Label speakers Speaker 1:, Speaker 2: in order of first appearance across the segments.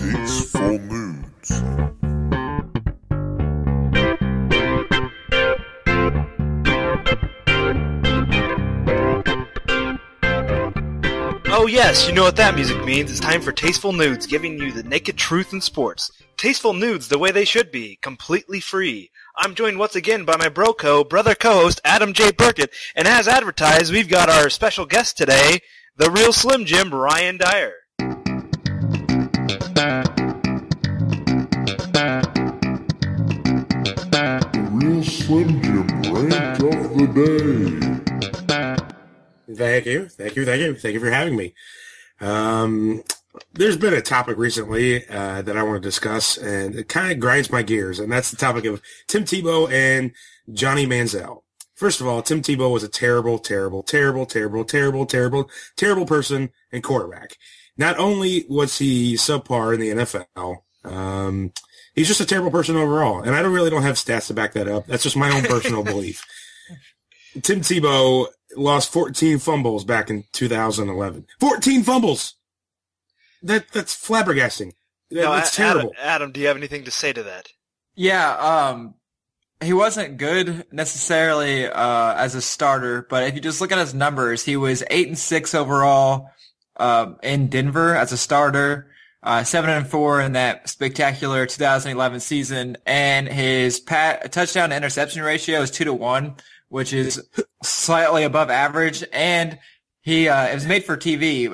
Speaker 1: Tasteful Nudes.
Speaker 2: Oh yes, you know what that music means. It's time for Tasteful Nudes, giving you the naked truth in sports. Tasteful Nudes the way they should be, completely free. I'm joined once again by my brother co-host, Adam J. Burkett, and as advertised, we've got our special guest today, the real Slim Jim, Ryan Dyer.
Speaker 1: The real Slim Jim rant of the day.
Speaker 3: Thank you for having me. There's been a topic recently that I want to discuss, and it kind of grinds my gears, and that's the topic of Tim Tebow and Johnny Manziel. First of all, Tim Tebow was a terrible person and quarterback. Not only was he subpar in the NFL, he's just a terrible person overall, and I really don't have stats to back that up. That's just my own personal belief. Tim Tebow lost 14 fumbles back in 2011. 14 fumbles! That's flabbergasting. That's terrible.
Speaker 2: Adam, do you have anything to say to that?
Speaker 4: Yeah, he wasn't good necessarily as a starter, but if you just look at his numbers, he was 8-6 overall in Denver as a starter, 7-4 in that spectacular 2011 season, and his touchdown to interception ratio is 2-1. Which is slightly above average, and it was made for TV.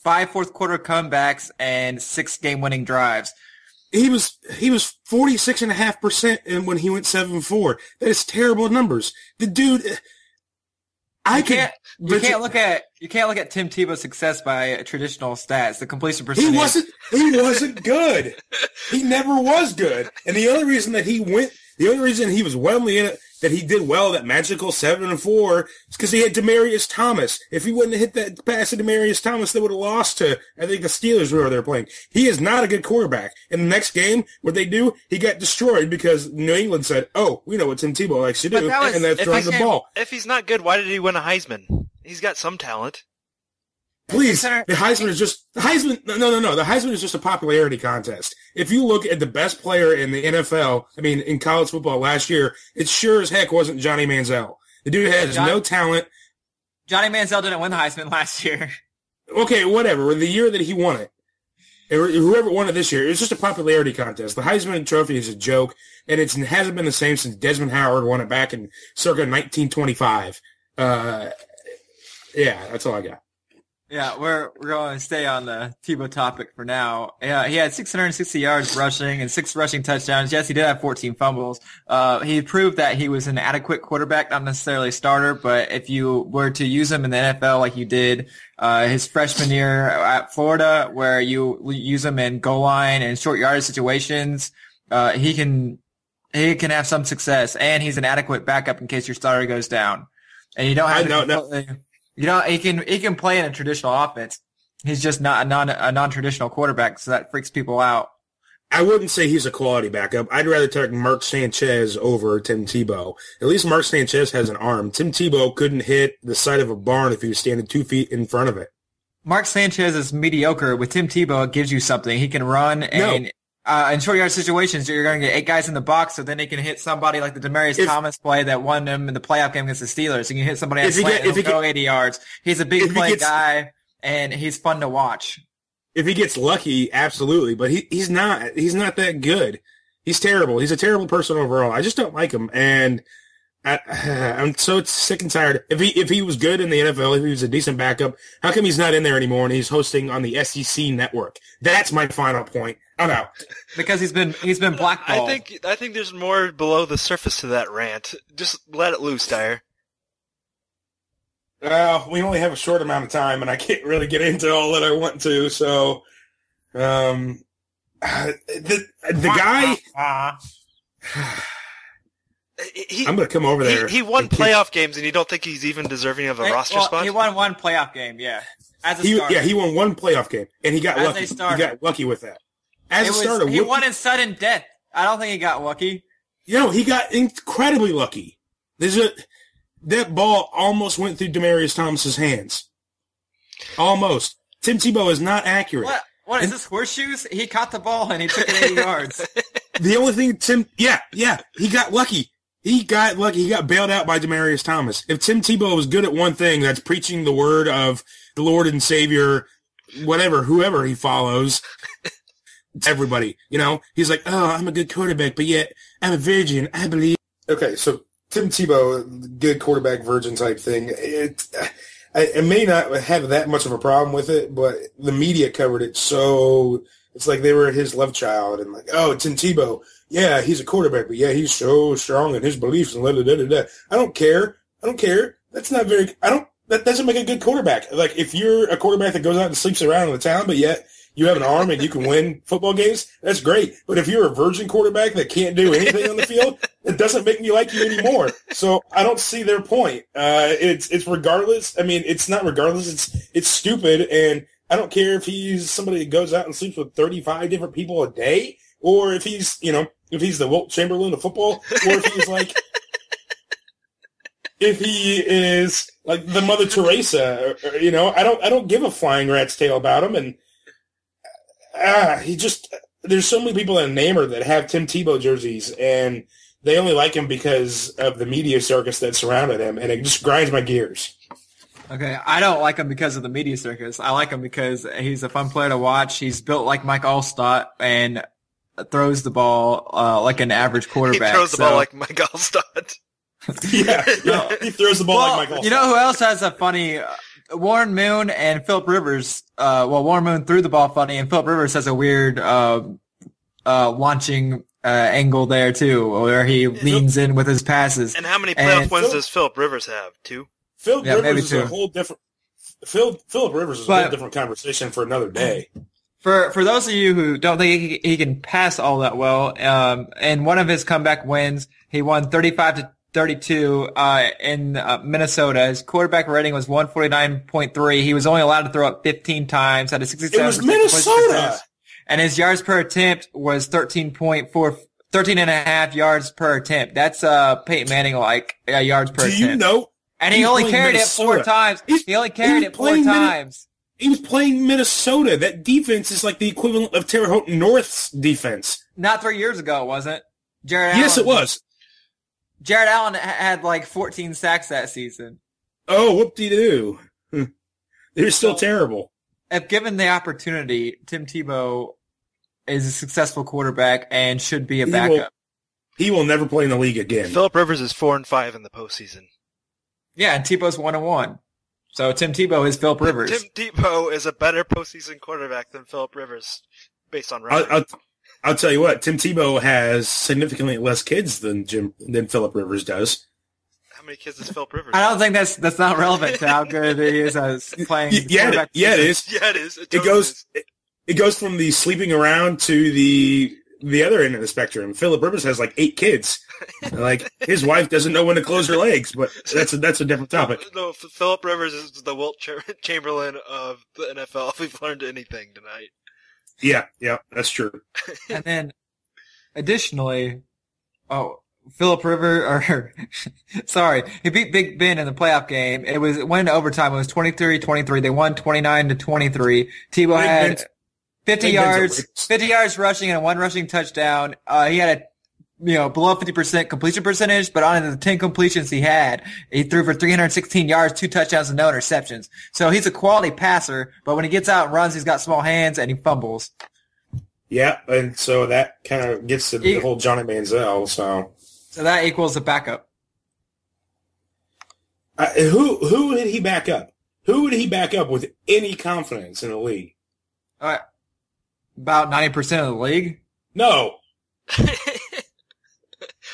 Speaker 4: 5 fourth quarter comebacks and 6 game-winning drives.
Speaker 3: He was 46.5% and when he went 7-4. That is terrible numbers. The dude,
Speaker 4: you can't look at Tim Tebow's success by traditional stats. The completion percentage.
Speaker 3: He wasn't good. He never was good. And the only reason he was that he did well, that magical 7-4, is because he had Demaryius Thomas. If he wouldn't have hit that pass to Demaryius Thomas, they would have lost to, I think, the Steelers who they were playing. He is not a good quarterback. In the next game, what they do, he got destroyed because New England said, oh, we know what Tim Tebow likes to do, and that's throwing the ball.
Speaker 2: If he's not good, why did he win a Heisman? He's got some talent.
Speaker 3: Please, the Heisman is just the Heisman is just a popularity contest. If you look at the best player in the NFL, in college football last year, it sure as heck wasn't Johnny Manziel. The dude has no talent.
Speaker 4: Johnny Manziel didn't win the Heisman last year.
Speaker 3: Okay, whatever. The year that he won it, whoever won it this year, it's just a popularity contest. The Heisman Trophy is a joke, and it hasn't been the same since Desmond Howard won it back in circa 1925. Yeah, that's all I got.
Speaker 4: Yeah, we're going to stay on the Tebow topic for now. Yeah, he had 660 yards rushing and 6 rushing touchdowns. Yes, he did have 14 fumbles. He proved that he was an adequate quarterback, not necessarily a starter, but if you were to use him in the NFL like you did his freshman year at Florida, where you use him in goal line and short yardage situations, he can have some success, and he's an adequate backup in case your starter goes down. And you don't have he can play in a traditional offense. He's just not a non-traditional quarterback, so that freaks people out.
Speaker 3: I wouldn't say he's a quality backup. I'd rather take Mark Sanchez over Tim Tebow. At least Mark Sanchez has an arm. Tim Tebow couldn't hit the side of a barn if he was standing 2 feet in front of it.
Speaker 4: Mark Sanchez is mediocre. With Tim Tebow, it gives you something. He can run, and in short yard situations, you're going to get 8 guys in the box, so then he can hit somebody like the Demaryius Thomas play that won him in the playoff game against the Steelers. He can hit somebody at slant and he'll go 80 yards. He's a big play guy, and he's fun to watch.
Speaker 3: If he gets lucky, absolutely, but he's not that good. He's terrible. He's a terrible person overall. I just don't like him, and I'm so sick and tired. If he was good in the NFL, if he was a decent backup, how come he's not in there anymore and he's hosting on the SEC network? That's my final point. I'm out.
Speaker 4: Because he's been blackballed.
Speaker 2: I think there's more below the surface to that rant. Just let it loose, Dyer.
Speaker 3: Well, we only have a short amount of time, and I can't really get into all that I want to. So, the guy. I'm going to come over there.
Speaker 2: He won playoff games, and you don't think he's even deserving of a roster spot?
Speaker 4: He won one playoff game, yeah. As a starter.
Speaker 3: Yeah, he won one playoff game, and he got lucky. He got lucky with that. As a starter,
Speaker 4: he won in sudden death. I don't think he got lucky.
Speaker 3: He got incredibly lucky. That ball almost went through Demaryius Thomas's hands. Almost. Tim Tebow is not accurate.
Speaker 4: What is this, horseshoes? He caught the ball and he took it 80 yards.
Speaker 3: The only thing he got lucky. He got lucky. He got bailed out by Demaryius Thomas. If Tim Tebow was good at one thing, that's preaching the word of the Lord and Savior, whoever he follows, everybody. He's like, oh, I'm a good quarterback, but yet I'm a virgin. I believe. Okay, so Tim Tebow, good quarterback virgin type thing. I may not have that much of a problem with it, but the media covered it so it's like they were his love child and like, oh, Tim Tebow, yeah, he's a quarterback, but yeah, he's so strong in his beliefs and da-da-da-da-da. I don't care. That's not very, that doesn't make a good quarterback. Like, if you're a quarterback that goes out and sleeps around in the town, but yet you have an arm and you can win football games, that's great. But if you're a virgin quarterback that can't do anything on the field, it doesn't make me like you anymore. So I don't see their point. It's regardless. I mean, it's not regardless. It's stupid. And I don't care if he's somebody that goes out and sleeps with 35 different people a day, or if he's, if he's the Wilt Chamberlain of football, or if he's like, if he is like the Mother Teresa, I don't give a flying rat's tail about him. And there's so many people in Namer that have Tim Tebow jerseys, and they only like him because of the media circus that surrounded him, and it just grinds my gears.
Speaker 4: Okay, I don't like him because of the media circus. I like him because he's a fun player to watch. He's built like Mike Allstott and throws the ball like an average quarterback.
Speaker 2: He throws the ball like Mike Allstott.
Speaker 3: Yeah, he throws the ball like Mike Allstott.
Speaker 4: You know who else has a funny... Warren Moon and Phillip Rivers. Warren Moon threw the ball funny, and Phillip Rivers has a weird launching angle there too, where he leans in with his passes.
Speaker 2: And how many playoff wins does Phillip Rivers have? 2?
Speaker 3: Phillip Rivers is a whole different. Phillip Rivers is a whole different conversation for another day.
Speaker 4: For those of you who don't think he can pass all that well, in one of his comeback wins, he won 35-32 in Minnesota. His quarterback rating was 149.3. He was only allowed to throw it 15 times, had a 67%.
Speaker 3: It was Minnesota!
Speaker 4: And his yards per attempt was 13.5 yards per attempt. That's Peyton Manning like yards per attempt.
Speaker 3: Do you know?
Speaker 4: And he only carried it 4 times. He only carried it 4 times.
Speaker 3: He was playing Minnesota. That defense is like the equivalent of Terre Haute North's defense.
Speaker 4: Not 3 years ago, it wasn't? Jared Allen.
Speaker 3: Yes, it was.
Speaker 4: Jared Allen had like 14 sacks that season.
Speaker 3: Oh, whoop-de-doo. They're still terrible.
Speaker 4: If given the opportunity, Tim Tebow is a successful quarterback and should be a backup.
Speaker 3: He will never play in the league again.
Speaker 2: Phillip Rivers is 4-5 in the postseason.
Speaker 4: Yeah, and Tebow's 1-1. So Tim Tebow is Phillip Rivers.
Speaker 2: Tim Tebow is a better postseason quarterback than Phillip Rivers, based on record.
Speaker 3: I'll tell you what, Tim Tebow has significantly less kids than Phillip Rivers does.
Speaker 2: How many kids does Phillip Rivers
Speaker 4: I don't think that's not relevant to how good he is as playing quarterback.
Speaker 3: It is.
Speaker 2: Yeah, it is.
Speaker 3: It goes from the sleeping around to the other end of the spectrum. Phillip Rivers has like 8 kids. Like, his wife doesn't know when to close her legs, but that's a different topic.
Speaker 2: No, Phillip Rivers is the Wilt Chamberlain of the NFL, if we've learned anything tonight.
Speaker 3: Yeah, that's true.
Speaker 4: And then, additionally, Phillip Rivers, he beat Big Ben in the playoff game. It went to overtime. It was 23-23. They won 29-23. Tebow had 50 yards rushing and 1 rushing touchdown. He had a below 50% completion percentage, but on the 10 completions he threw for 316 yards, 2 touchdowns, and no interceptions. So he's a quality passer, but when he gets out and runs, he's got small hands and he fumbles.
Speaker 3: Yeah, and so that kind of gets to the whole Johnny Manziel. So
Speaker 4: that equals a backup.
Speaker 3: Who did he back up? Who would he back up with any confidence in the league?
Speaker 4: About 90% of the league?
Speaker 3: No.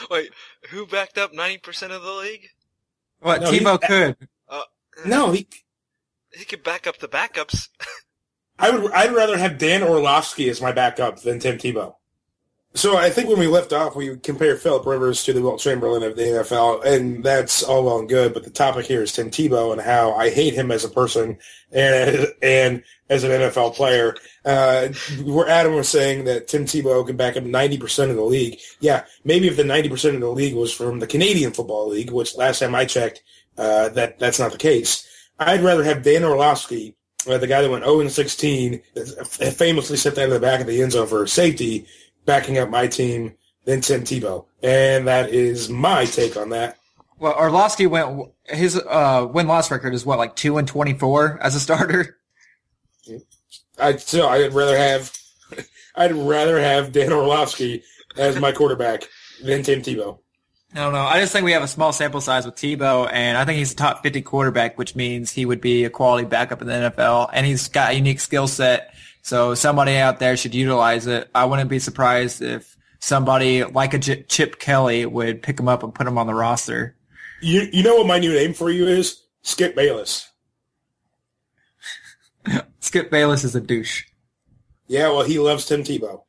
Speaker 2: Wait, who backed up 90% of the league?
Speaker 4: What, no, Tebow could.
Speaker 3: No, he
Speaker 2: could back up the backups.
Speaker 3: I'd rather have Dan Orlovsky as my backup than Tim Tebow. So I think when we left off, we compare Phillip Rivers to the Wilt Chamberlain of the NFL, and that's all well and good, but the topic here is Tim Tebow and how I hate him as a person and as an NFL player. Where Adam was saying that Tim Tebow can back up 90% of the league. Yeah, maybe if the 90% of the league was from the Canadian Football League, which last time I checked, that's not the case. I'd rather have Dan Orlovsky the guy that went 0-16, famously stepped out of the back of the end zone for safety, backing up my team, then Tim Tebow. And that is my take on that.
Speaker 4: Well, Orlovsky his win-loss record is what, like 2-24 as a starter?
Speaker 3: I'd rather have Dan Orlovsky as my quarterback than Tim Tebow.
Speaker 4: I don't know. I just think we have a small sample size with Tebow, and I think he's a top 50 quarterback, which means he would be a quality backup in the NFL, and he's got a unique skill set, so somebody out there should utilize it. I wouldn't be surprised if somebody like a Chip Kelly would pick him up and put him on the roster.
Speaker 3: You know what my new name for you is? Skip Bayless.
Speaker 4: Skip Bayless is a douche.
Speaker 3: Yeah, well, he loves Tim Tebow.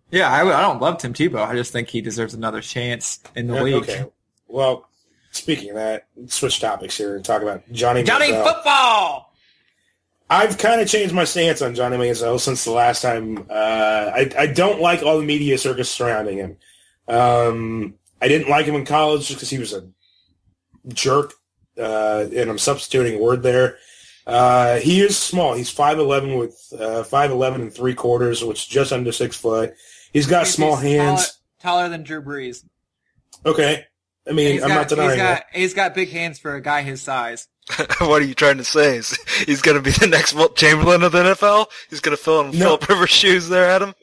Speaker 4: Yeah, I don't love Tim Tebow. I just think he deserves another chance in the league.
Speaker 3: Okay. Well, speaking of that, let's switch topics here and talk about Johnny Manziel.
Speaker 4: Football!
Speaker 3: I've kind of changed my stance on Johnny Manziel since the last time. I don't like all the media circus surrounding him. I didn't like him in college just because he was a jerk, and I'm substituting a word there. He is small. He's 5'11" with 5'11 and 3/4, which is just under 6 foot. He's got small hands.
Speaker 4: Taller than Drew Brees.
Speaker 3: Okay. I mean, I'm not denying that.
Speaker 4: He's got big hands for a guy his size.
Speaker 2: What are you trying to say? He's going to be the next Wilt Chamberlain of the NFL? He's going to fill in Philip Rivers' shoes there, Adam?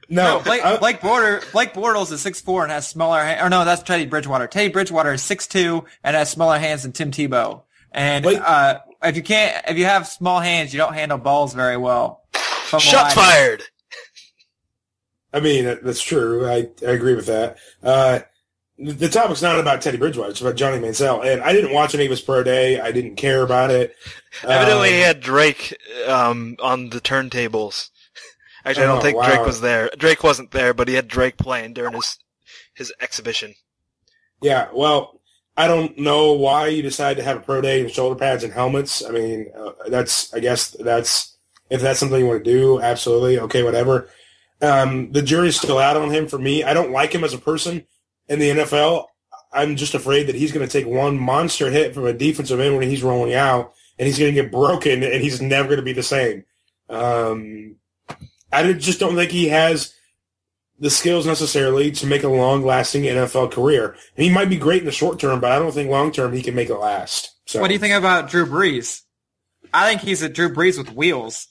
Speaker 3: No.
Speaker 4: Blake Bortles is 6'4" and has smaller hands. Or no, that's Teddy Bridgewater. Teddy Bridgewater is 6'2" and has smaller hands than Tim Tebow. And if you have small hands, you don't handle balls very well.
Speaker 2: Shots fired.
Speaker 3: I mean, that's true. I agree with that. The topic's not about Teddy Bridgewater. It's about Johnny Manziel. And I didn't watch any of his pro day. I didn't care about it.
Speaker 2: Evidently, he had Drake on the turntables. Actually, I don't think Drake was there. Drake wasn't there, but he had Drake playing during his exhibition.
Speaker 3: Yeah, well, I don't know why you decide to have a pro day with shoulder pads and helmets. I mean, if that's something you want to do, absolutely. Okay, whatever. The jury's still out on him for me. I don't like him as a person in the NFL. I'm just afraid that he's going to take one monster hit from a defensive end when he's rolling out, and he's going to get broken, and he's never going to be the same. I just don't think he has the skills necessarily to make a long-lasting NFL career. And he might be great in the short term, but I don't think long-term he can make it last. So.
Speaker 4: What do you think about Drew Brees? I think he's a Drew Brees with wheels.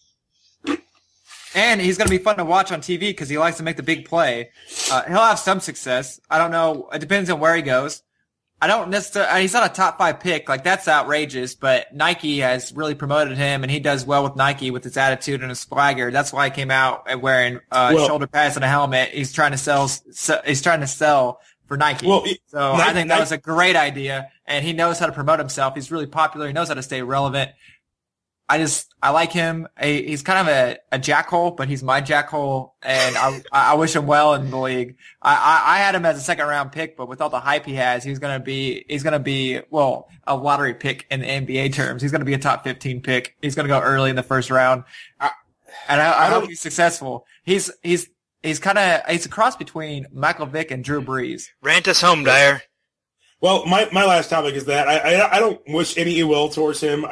Speaker 4: And he's going to be fun to watch on TV because he likes to make the big play. He'll have some success. I don't know. It depends on where he goes. I don't necessarily. He's not a top 5 pick. Like, that's outrageous. But Nike has really promoted him, and he does well with Nike with his attitude and his swagger. That's why he came out wearing shoulder pads and a helmet. He's trying to sell. He's trying to sell for Nike. I think that was a great idea, and he knows how to promote himself. He's really popular. He knows how to stay relevant. I like him. He's kind of a jackhole, but he's my jackhole, and I wish him well in the league. I had him as a second-round pick, but with all the hype he has, he's gonna be a lottery pick in the NBA terms. He's gonna be a top 15 pick. He's gonna go early in the first round, and I hope he's successful. He's a cross between Michael Vick and Drew Brees.
Speaker 2: Rant us home, Dyer.
Speaker 3: Well, my last topic is that I don't wish any ill will towards him.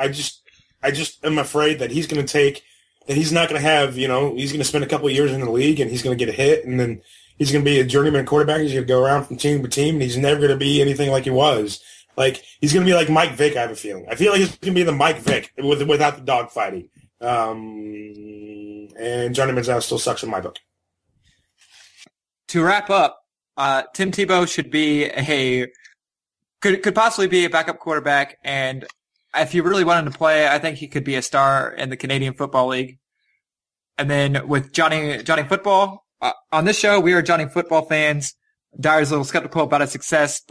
Speaker 3: I just am afraid that he's going to he's not going to have, he's going to spend a couple of years in the league and he's going to get a hit and then he's going to be a journeyman quarterback. He's going to go around from team to team and he's never going to be anything like he was. Like, he's going to be like Mike Vick, I have a feeling. I feel like he's going to be the Mike Vick without the dog fighting. And Johnny Manziel still sucks in my book.
Speaker 4: To wrap up, Tim Tebow should be could possibly be a backup quarterback, and if you really wanted to play, I think he could be a star in the Canadian Football League. And then with Johnny Football, on this show, we are Johnny Football fans. Dyer's a little skeptical about his success,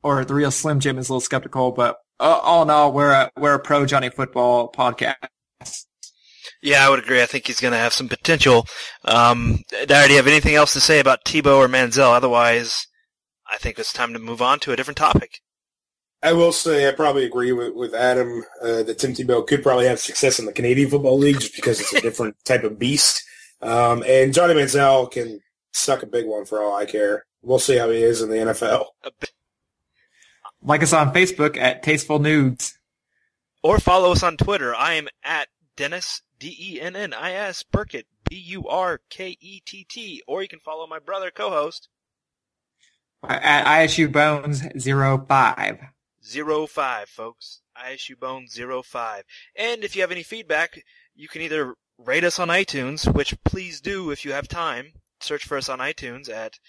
Speaker 4: or the real Slim Jim is a little skeptical, but all in all, we're a pro Johnny Football podcast.
Speaker 2: Yeah, I would agree. I think he's going to have some potential. Dyer, do you have anything else to say about Tebow or Manziel? Otherwise, I think it's time to move on to a different topic.
Speaker 3: I will say I probably agree with Adam that Tim Tebow could probably have success in the Canadian Football League just because it's a different type of beast. And Johnny Manziel can suck a big one for all I care. We'll see how he is in the NFL.
Speaker 4: Like us on Facebook at Tasteful Nudes.
Speaker 2: Or follow us on Twitter. I am at Dennis, Dennis, Burkett, Burkett, or you can follow my brother co-host
Speaker 4: at ISU Bones 05.
Speaker 2: 05, folks. ISU Bones 05. And if you have any feedback, you can either rate us on iTunes, which please do if you have time. Search for us on iTunes at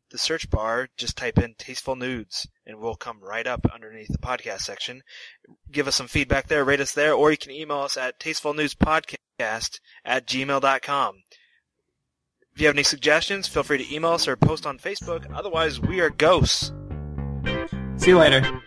Speaker 2: the search bar. Just type in Tasteful Nudes, and we'll come right up underneath the podcast section. Give us some feedback there, rate us there, or you can email us at tastefulnewspodcast@gmail.com. If you have any suggestions, feel free to email us or post on Facebook. Otherwise, we are ghosts.
Speaker 4: See you later.